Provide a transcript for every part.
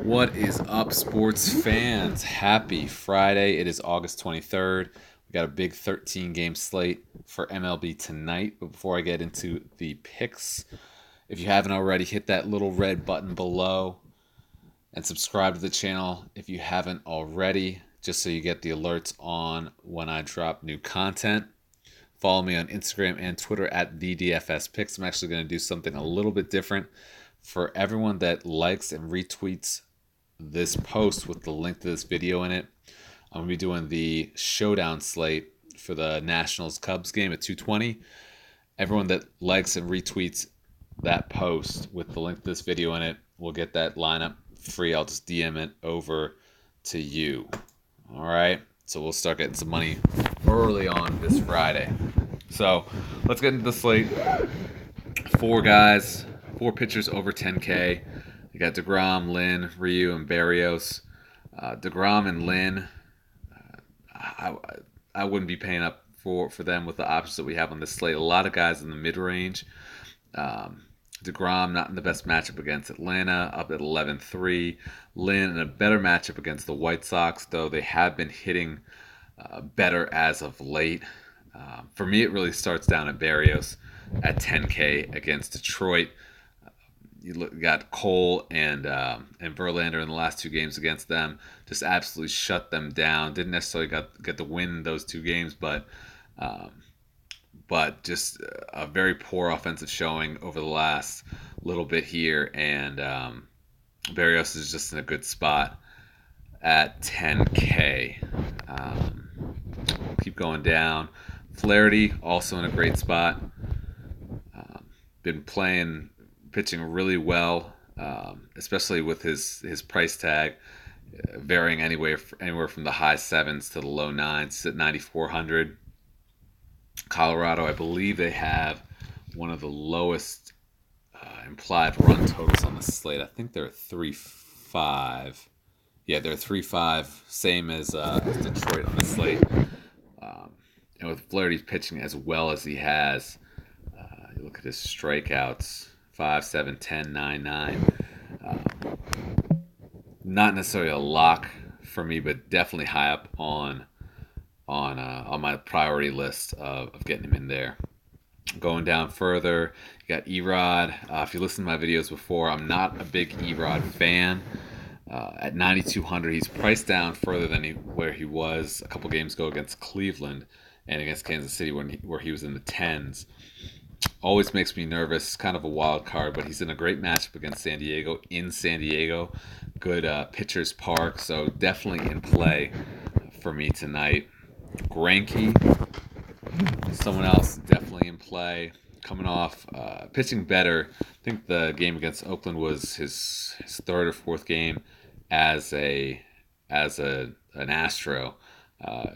What is up, sports fans? Happy Friday. It is August 23rd. We got a big 13-game slate for MLB tonight. But before I get into the picks, if you haven't already, hit that little red button below and subscribe to the channel if you haven't already, just so you get the alerts on when I drop new content. Follow me on Instagram and Twitter at the DFS Picks. I'm actually going to do something a little bit different. For everyone that likes and retweets this post with the link to this video in it, I'm going to be doing the showdown slate for the Nationals Cubs game at 2:20. Everyone that likes and retweets that post with the link to this video in it will get that lineup free. I'll just DM it over to you. All right, so we'll start getting some money early on this Friday. So let's get into the slate. Four pitchers over 10K. You got DeGrom, Lynn, Ryu, and Barrios. DeGrom and Lynn, I wouldn't be paying up for them with the options that we have on this slate. A lot of guys in the mid-range. DeGrom not in the best matchup against Atlanta, up at 11-3. Lynn in a better matchup against the White Sox, though they have been hitting better as of late. For me, it really starts down at Barrios at 10K against Detroit. You got Cole and Verlander in the last two games against them. Just absolutely shut them down. Didn't necessarily get the win in those two games, but just a very poor offensive showing over the last little bit here. And Barrios is just in a good spot at 10K. Keep going down. Flaherty also in a great spot. Been pitching really well, especially with his price tag varying anywhere from the high sevens to the low nines. It's at 9,400. Colorado, I believe they have one of the lowest implied run totals on the slate. I think they're 3.5. Yeah, they're 3.5, same as Detroit on the slate. And with Flaherty pitching as well as he has, you look at his strikeouts. 5, 7, 10, 9, 9. Not necessarily a lock for me, but definitely high up on my priority list of getting him in there. Going down further, you got Erod. If you listen to my videos before, I'm not a big Erod fan. At 9,200, he's priced down further than where he was a couple games ago against Cleveland and against Kansas City where he was in the 10s. Always makes me nervous, kind of a wild card, but he's in a great matchup against San Diego in San Diego. Good pitcher's park, so definitely in play for me tonight. Greinke, someone else definitely in play. Coming off pitching better. I think the game against Oakland was his third or fourth game as an Astro.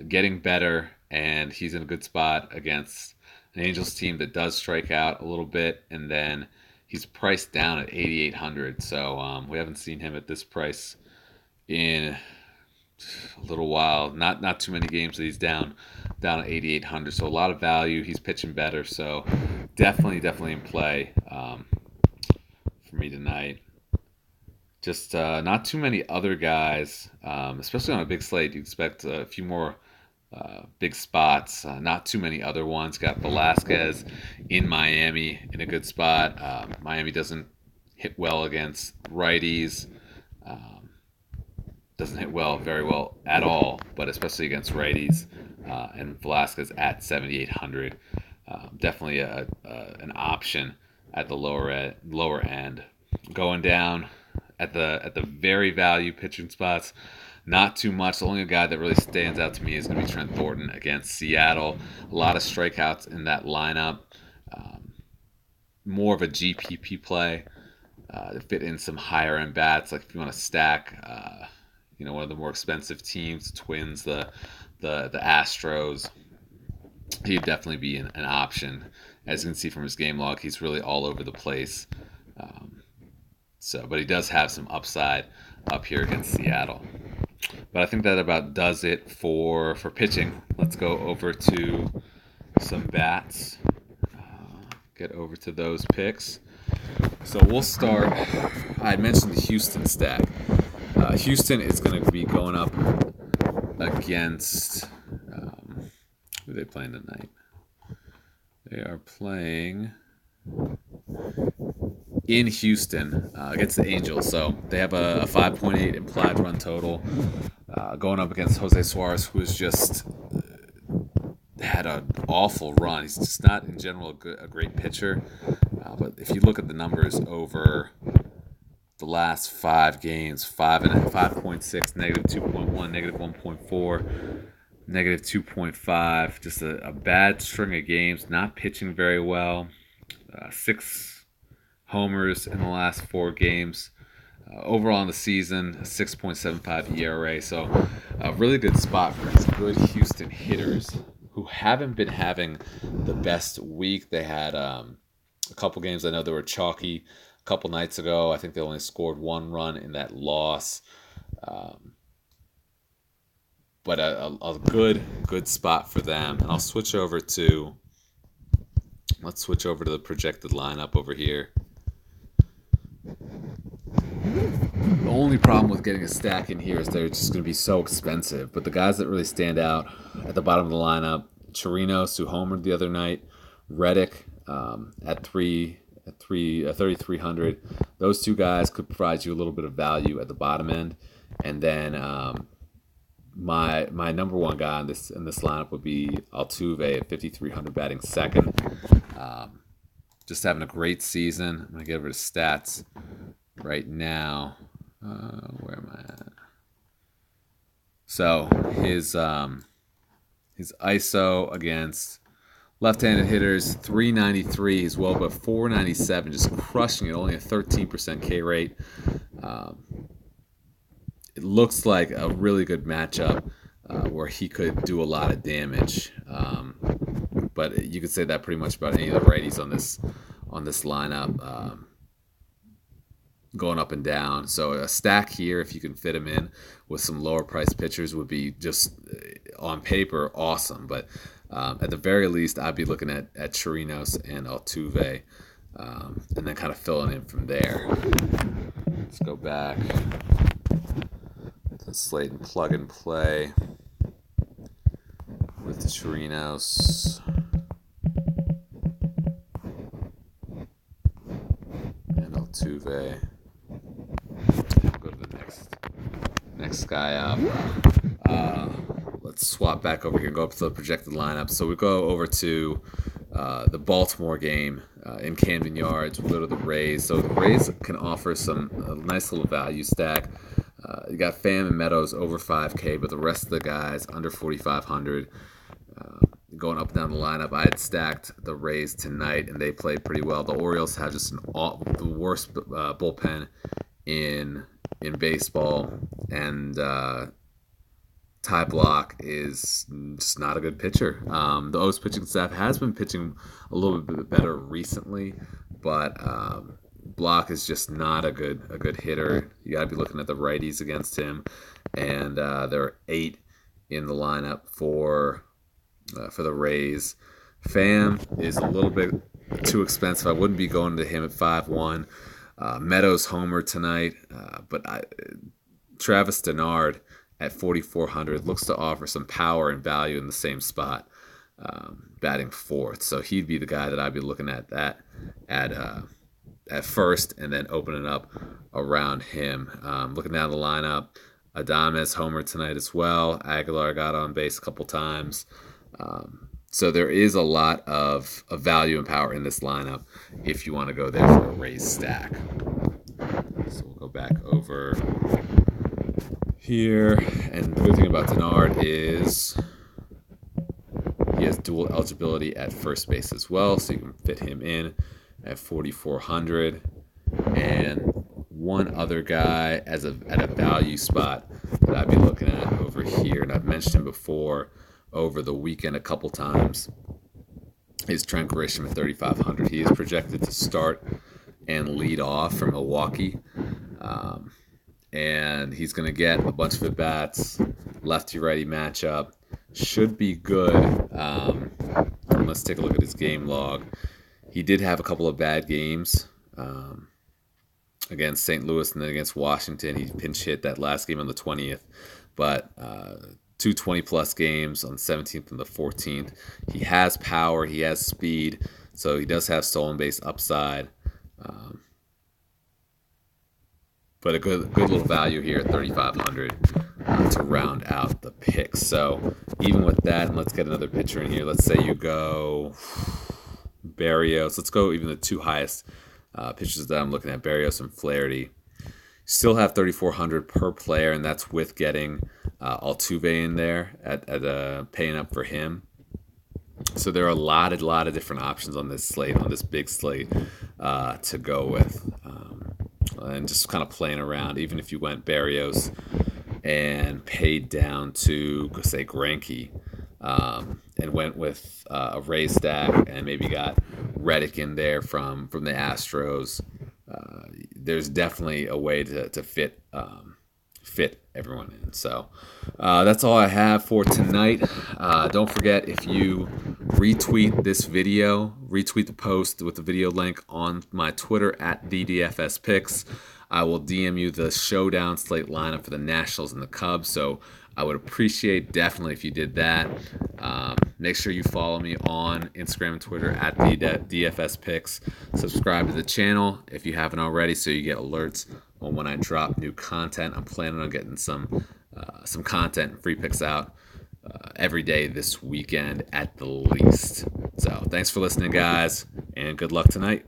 Getting better, and he's in a good spot against an Angels team that does strike out a little bit, and then he's priced down at 8,800. So we haven't seen him at this price in a little while. Not too many games that he's down at 8,800. So a lot of value. He's pitching better. So definitely in play for me tonight. Just not too many other guys, especially on a big slate. You expect a few more big spots. Not too many other ones. Got Velasquez in Miami in a good spot. Miami doesn't hit well against righties. Doesn't hit very well at all, but especially against righties. And Velasquez at 7,800. Definitely an option at the lower end. Going down at the very value pitching spots. Not too much. The only guy that really stands out to me is going to be Trent Thornton against Seattle. A lot of strikeouts in that lineup. More of a GPP play to fit in some higher end bats. Like if you want to stack, one of the more expensive teams, Twins, the Astros, he'd definitely be an option. As you can see from his game log, he's really all over the place. But he does have some upside up here against Seattle. But I think that about does it for pitching. Let's go over to some bats. Get over to those picks. So we'll start. I mentioned the Houston stack. Houston is going to be going up against who are they playing tonight? They are playing in Houston against the Angels. So they have a 5.8 implied run total going up against Jose Suarez, who has just had an awful run. He's just not, in general, a great pitcher. But if you look at the numbers over the last 5 games, 5.6, negative 2.1, negative 1.4, negative 2.5, just a bad string of games, not pitching very well. 6 homers in the last 4 games. Overall in the season, a 6.75 ERA. So a really good spot for these good Houston hitters who haven't been having the best week. They had a couple games I know they were chalky a couple nights ago. I think they only scored 1 run in that loss. But a good spot for them. And let's switch over to the projected lineup over here. The only problem with getting a stack in here is they're just going to be so expensive. But the guys that really stand out at the bottom of the lineup, Chirinos, who homered the other night, Reddick at 3,300. Those 2 guys could provide you a little bit of value at the bottom end. And then my number 1 guy in this lineup would be Altuve at 5,300, batting second. Just having a great season. I'm going to get over to stats right now. Where am I at? So his ISO against left-handed hitters, 393. He's well above 497, just crushing it. Only a 13% K rate. It looks like a really good matchup where he could do a lot of damage. But you could say that pretty much about any of the righties on this lineup. Going up and down. So a stack here, if you can fit them in with some lower priced pitchers, would be just on paper awesome. But at the very least, I'd be looking at Chirinos and Altuve, and then kind of filling in from there. Let's go back to the slate and plug and play with the Chirinos. And Altuve. Go to the next guy up. Let's swap back over here and go up to the projected lineup. So we go over to the Baltimore game in Camden Yards. We go to the Rays. So the Rays can offer a nice little value stack. You got Pham and Meadows over 5K, but the rest of the guys under 4,500. Going up and down the lineup, I had stacked the Rays tonight, and they played pretty well. The Orioles have just the worst bullpen in baseball, and Ty Block is just not a good pitcher. The O's pitching staff has been pitching a little bit better recently, but Block is just not a good hitter. You got to be looking at the righties against him, and there are 8 in the lineup for the Rays. Pham is a little bit too expensive. I wouldn't be going to him at 5-1. Meadows homer tonight, but Travis Denard at 4,400 looks to offer some power and value in the same spot, batting 4th. So he'd be the guy that I'd be looking at first, and then opening up around him. Looking down the lineup, Adames homer tonight as well. Aguilar got on base a couple times. So there is a lot of value and power in this lineup if you want to go there for a Rays stack. So we'll go back over here. And the good thing about Denard is he has dual eligibility at first base as well, so you can fit him in at 4,400. And one other guy at a value spot that I'd be looking at over here, and I've mentioned him before over the weekend a couple times, is Trent Grisham at 3,500. He is projected to start and lead off for Milwaukee. And he's going to get a bunch of at-bats, lefty-righty matchup. Should be good. Let's take a look at his game log. He did have a couple of bad games. against St. Louis and then against Washington. He pinch hit that last game on the 20th, but 220+ games on the 17th and the 14th. He has power, he has speed, so he does have stolen base upside. But a good little value here at 3,500 to round out the picks. So even with that, and let's get another pitcher in here. Let's say you go Barrios. Let's go even the two highest pitchers that I'm looking at, Barrios and Flaherty. Still have 3,400 per player, and that's with getting Altuve in there at paying up for him. So there are a lot of different options on this slate, on this big slate to go with. And just kind of playing around. Even if you went Barrios and paid down to, say, Greinke, and went with a Ray stack and maybe got Reddick in there from the Astros, there's definitely a way to fit everyone in. So that's all I have for tonight. Don't forget, if you retweet this video, retweet the post with the video link on my Twitter at the DFS Picks, I will DM you the showdown slate lineup for the Nationals and the Cubs. So I would appreciate definitely if you did that. Make sure you follow me on Instagram and Twitter at the DFS Picks. Subscribe to the channel if you haven't already, so you get alerts on when I drop new content. I'm planning on getting some content and free picks out every day this weekend at the least. So thanks for listening, guys, and good luck tonight.